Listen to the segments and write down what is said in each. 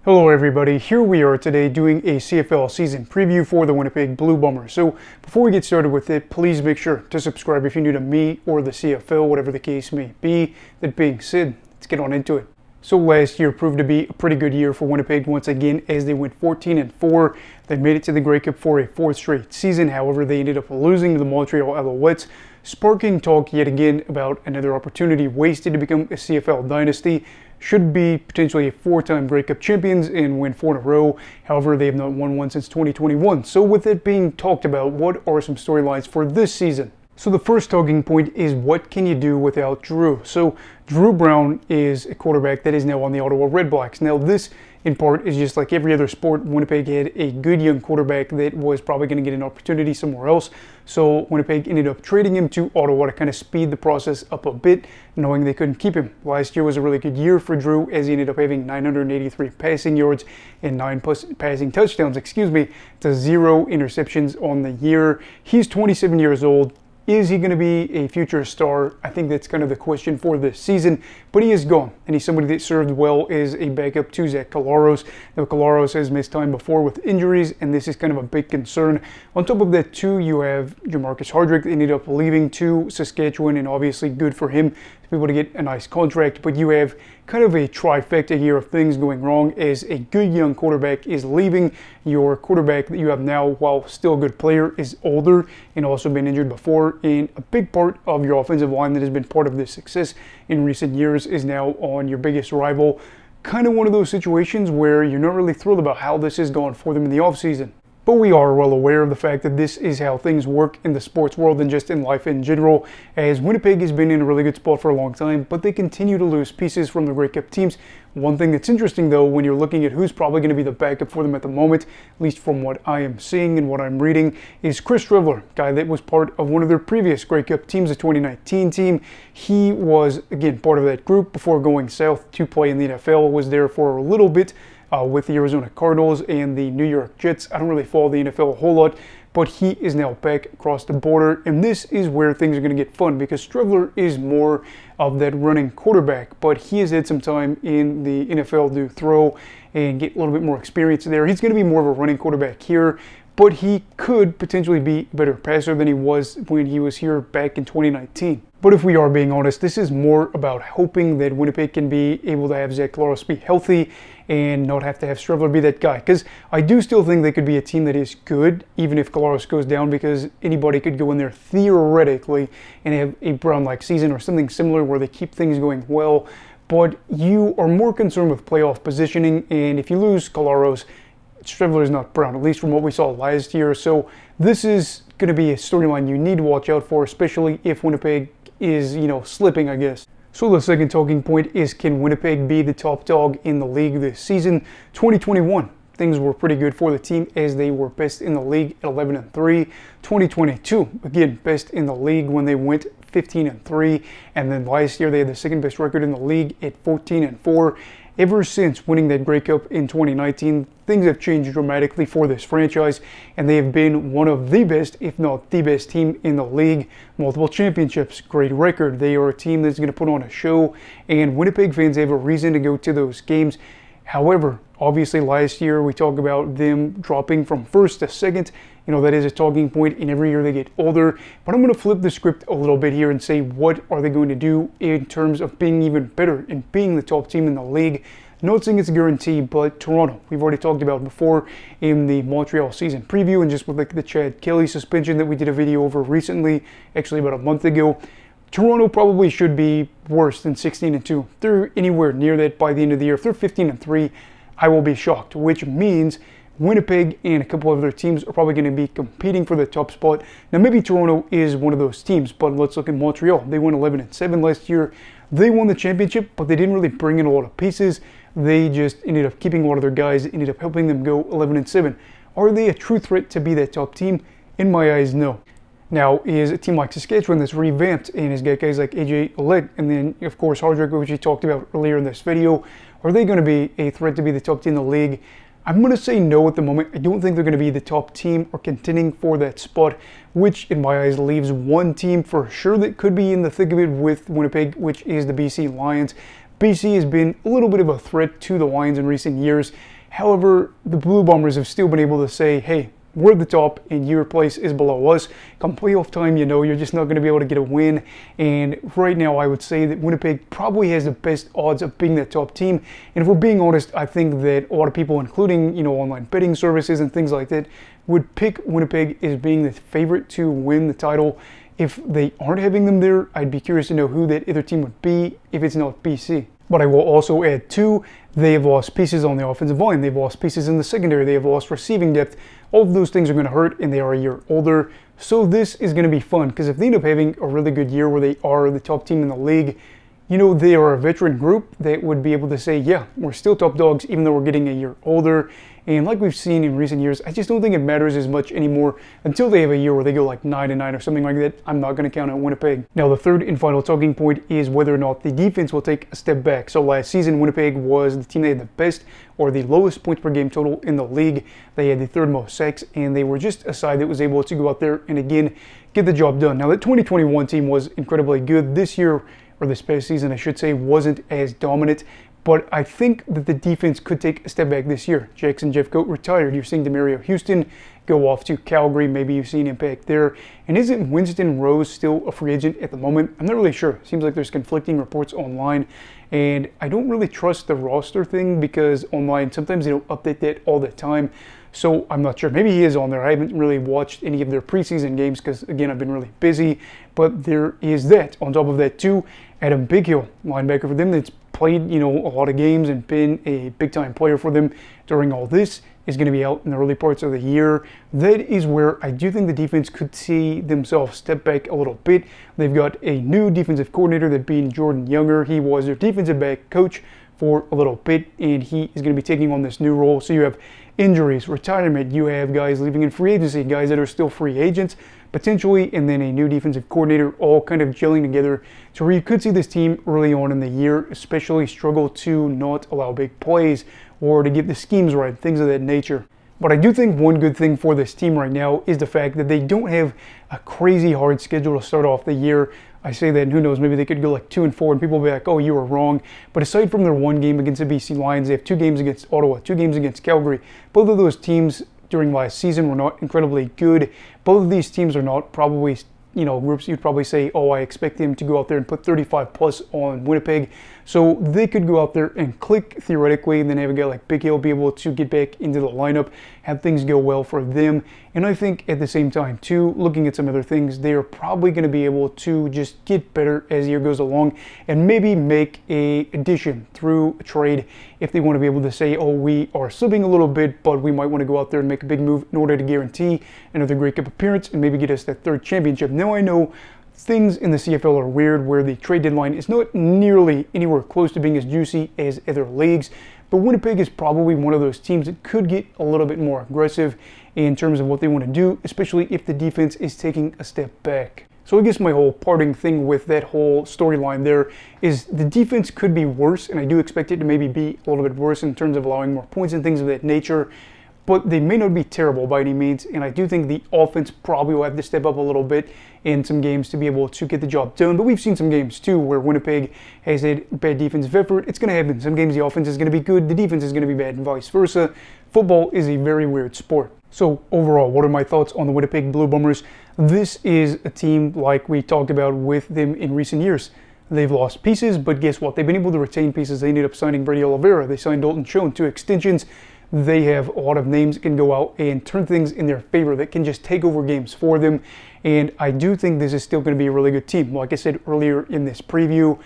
Hello everybody, here we are today doing a CFL season preview for the Winnipeg Blue Bombers. So before we get started with it, please make sure to subscribe if you're new to me or the CFL, whatever the case may be. That being said, let's get on into it. So last year proved to be a pretty good year for Winnipeg once again as they went 14-4. They made it to the Grey Cup for a fourth straight season. However, they ended up losing to the Montreal Alouettes, sparking talk yet again about another opportunity wasted to become a CFL dynasty. Should be potentially a four-time Grey Cup champions and win 4 in a row. However, they have not won one since 2021. So with it being talked about, what are some storylines for this season? So the first talking point is what can you do without Drew? So Drew Brown is a quarterback that is now on the Ottawa Redblacks. Now this in part is just like every other sport. Winnipeg had a good young quarterback that was probably going to get an opportunity somewhere else. So Winnipeg ended up trading him to Ottawa to kind of speed the process up a bit, knowing they couldn't keep him. Last year was a really good year for Drew as he ended up having 983 passing yards and 9 passing touchdowns, to 0 interceptions on the year. He's 27 years old. Is he going to be a future star? I think that's kind of the question for this season, but he is gone, and he's somebody that served well as a backup to Zach Collaros. Now, Collaros has missed time before with injuries, and this is kind of a big concern. On top of that, too, you have Jamarcus Hardrick that ended up leaving to Saskatchewan, and obviously good for him to be able to get a nice contract, but you have kind of a trifecta here of things going wrong as a good young quarterback is leaving. Your quarterback that you have now, while still a good player, is older and also been injured before, and a big part of your offensive line that has been part of this success in recent years is now on your biggest rival. Kind of one of those situations where you're not really thrilled about how this has gone for them in the offseason. But we are well aware of the fact that this is how things work in the sports world and just in life in general, as Winnipeg has been in a really good spot for a long time, but they continue to lose pieces from the Grey Cup teams. One thing that's interesting, though, when you're looking at who's probably going to be the backup for them at the moment, at least from what I am seeing and what I'm reading, is Chris Trevler, guy that was part of one of their previous Grey Cup teams, the 2019 team. He was, again, part of that group before going south to play in the NFL, was there for a little bit, with the Arizona Cardinals and the New York Jets. I don't really follow the NFL a whole lot, but he is now back across the border, and this is where things are going to get fun because Trevler is more of that running quarterback, but he has had some time in the NFL to throw and get a little bit more experience there. He's going to be more of a running quarterback here, but he could potentially be a better passer than he was when he was here back in 2019. But if we are being honest, this is more about hoping that Winnipeg can be able to have Zach Collaros be healthy and not have to have Strevler be that guy. Because I do still think they could be a team that is good, even if Collaros goes down, because anybody could go in there theoretically and have a Brown-like season or something similar where they keep things going well. But you are more concerned with playoff positioning, and if you lose Collaros, Strevler is not Brown, at least from what we saw last year. So this is going to be a storyline you need to watch out for, especially if Winnipeg is, slipping, I guess. So the second talking point is, can Winnipeg be the top dog in the league this season? 2021, things were pretty good for the team as they were best in the league at 11-3. 2022, again, best in the league when they went 15-3. And then last year they had the second best record in the league at 14-4. Ever since winning that Grey Cup in 2019, things have changed dramatically for this franchise, and they have been one of the best, if not the best team in the league. Multiple championships, great record. They are a team that's going to put on a show, and Winnipeg fans have a reason to go to those games. However, obviously last year we talked about them dropping from first to second. That is a talking point, and every year they get older. But I'm going to flip the script a little bit here and say, what are they going to do in terms of being even better and being the top team in the league? Not saying it's a guarantee, but Toronto, we've already talked about before in the Montreal season preview, and just with the Chad Kelly suspension that we did a video over recently, actually about a month ago. Toronto probably should be worse than 16-2. If they're anywhere near that by the end of the year, if they're 15-3, I will be shocked, which means Winnipeg and a couple of other teams are probably going to be competing for the top spot. Now, maybe Toronto is one of those teams, but let's look at Montreal. They won 11-7 last year. They won the championship, but they didn't really bring in a lot of pieces. They just ended up keeping a lot of their guys, ended up helping them go 11-7. Are they a true threat to be that top team? In my eyes, no. Now, is a team like Saskatchewan that's revamped and has got guys like AJ Oleg and then, of course, Hardrick, which we talked about earlier in this video, are they going to be a threat to be the top team in the league? I'm going to say no at the moment. I don't think they're going to be the top team or contending for that spot, which in my eyes leaves one team for sure that could be in the thick of it with Winnipeg, which is the BC Lions. BC has been a little bit of a threat to the Lions in recent years. However, the Blue Bombers have still been able to say, hey, we're at the top and your place is below us. Come playoff time, you're just not going to be able to get a win. And right now, I would say that Winnipeg probably has the best odds of being that top team. And if we're being honest, I think that a lot of people, including, online betting services and things like that, would pick Winnipeg as being the favorite to win the title. If they aren't having them there, I'd be curious to know who that other team would be if it's not BC. But I will also add, too, they have lost pieces on the offensive line. They've lost pieces in the secondary. They have lost receiving depth. All of those things are going to hurt, and they are a year older. So this is going to be fun, because if they end up having a really good year where they are the top team in the league, they are a veteran group that would be able to say, yeah, we're still top dogs, even though we're getting a year older. And like we've seen in recent years, I just don't think it matters as much anymore until they have a year where they go like 9-9 or something like that. I'm not going to count on Winnipeg. Now, the third and final talking point is whether or not the defense will take a step back. So last season, Winnipeg was the team that had the best or the lowest points per game total in the league. They had the third most sacks, and they were just a side that was able to go out there and again get the job done. Now, the 2021 team was incredibly good. This year, or this past season, I should say, wasn't as dominant. But I think that the defense could take a step back this year. Jackson Jeffcoat retired. You're seeing Demario Houston go off to Calgary. Maybe you've seen impact there. And isn't Winston Rose still a free agent at the moment? I'm not really sure. Seems like there's conflicting reports online. And I don't really trust the roster thing because online, sometimes they don't update that all the time. So I'm not sure. Maybe he is on there. I haven't really watched any of their preseason games because, again, I've been really busy. But there is that. On top of that, too, Adam Bighill, linebacker for them, that's played, a lot of games and been a big-time player for them during all this, is going to be out in the early parts of the year. That is where I do think the defense could see themselves step back a little bit. They've got a new defensive coordinator, that being Jordan Younger. He was their defensive back coach for a little bit, and he is going to be taking on this new role. So you have injuries, retirement, you have guys leaving in free agency, guys that are still free agents, potentially, and then a new defensive coordinator, all kind of gelling together to where you could see this team early on in the year especially struggle to not allow big plays or to get the schemes right, things of that nature. But I do think one good thing for this team right now is the fact that they don't have a crazy hard schedule to start off the year. I say that, and who knows, maybe they could go like 2-4 and people will be like, oh, you were wrong. But aside from their one game against the BC Lions, they have 2 games against Ottawa, 2 games against Calgary. Both of those teams during last season were not incredibly good. Both of these teams are not probably, groups you'd probably say, oh, I expect them to go out there and put 35 plus on Winnipeg. So they could go out there and click theoretically, and then have a guy like Bighill be able to get back into the lineup, have things go well for them. And I think at the same time, too, looking at some other things, they are probably going to be able to just get better as the year goes along and maybe make a addition through a trade if they want to be able to say, oh, we are slipping a little bit, but we might want to go out there and make a big move in order to guarantee another Grey Cup appearance and maybe get us that 3rd championship. Now I know things in the CFL are weird where the trade deadline is not nearly anywhere close to being as juicy as other leagues, but Winnipeg is probably one of those teams that could get a little bit more aggressive in terms of what they want to do, especially if the defense is taking a step back. So I guess my whole parting thing with that whole storyline there is the defense could be worse, and I do expect it to maybe be a little bit worse in terms of allowing more points and things of that nature. But they may not be terrible by any means, and I do think the offense probably will have to step up a little bit in some games to be able to get the job done. But we've seen some games, too, where Winnipeg has had bad defensive effort. It's going to happen. Some games the offense is going to be good, the defense is going to be bad, and vice versa. Football is a very weird sport. So overall, what are my thoughts on the Winnipeg Blue Bombers? This is a team like we talked about with them in recent years. They've lost pieces, but guess what? They've been able to retain pieces. They ended up signing Brady Oliveira. They signed Dalton Schoen, 2 extensions. They have a lot of names that can go out and turn things in their favor, that can just take over games for them. And I do think this is still going to be a really good team. Like I said earlier in this preview,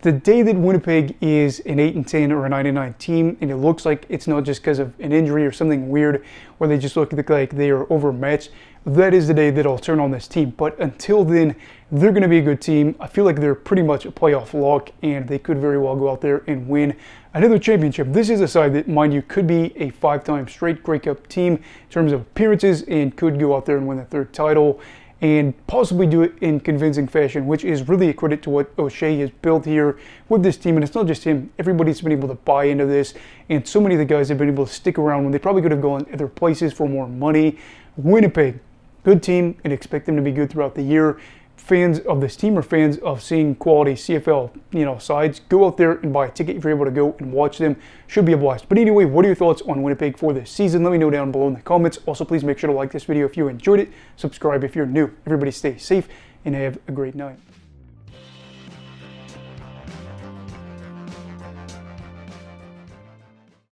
the day that Winnipeg is an 8-10 or a 9-9 team, and it looks like it's not just because of an injury or something weird, where they just look like they are overmatched, that is the day that I'll turn on this team. But until then, they're going to be a good team. I feel like they're pretty much a playoff lock, and they could very well go out there and win another championship. This is a side that, mind you, could be a 5-time straight Grey Cup team in terms of appearances, and could go out there and win the 3rd title, and possibly do it in convincing fashion, which is really a credit to what O'Shea has built here with this team. And it's not just him. Everybody's been able to buy into this, and so many of the guys have been able to stick around when they probably could have gone other places for more money. Winnipeg, good team, and expect them to be good throughout the year. fans of this team or fans of seeing quality CFL, sides, go out there and buy a ticket if you're able to go and watch them. Should be a blast. But anyway, what are your thoughts on Winnipeg for this season? Let me know down below in the comments. Also, please make sure to like this video if you enjoyed it. Subscribe if you're new. Everybody stay safe and have a great night.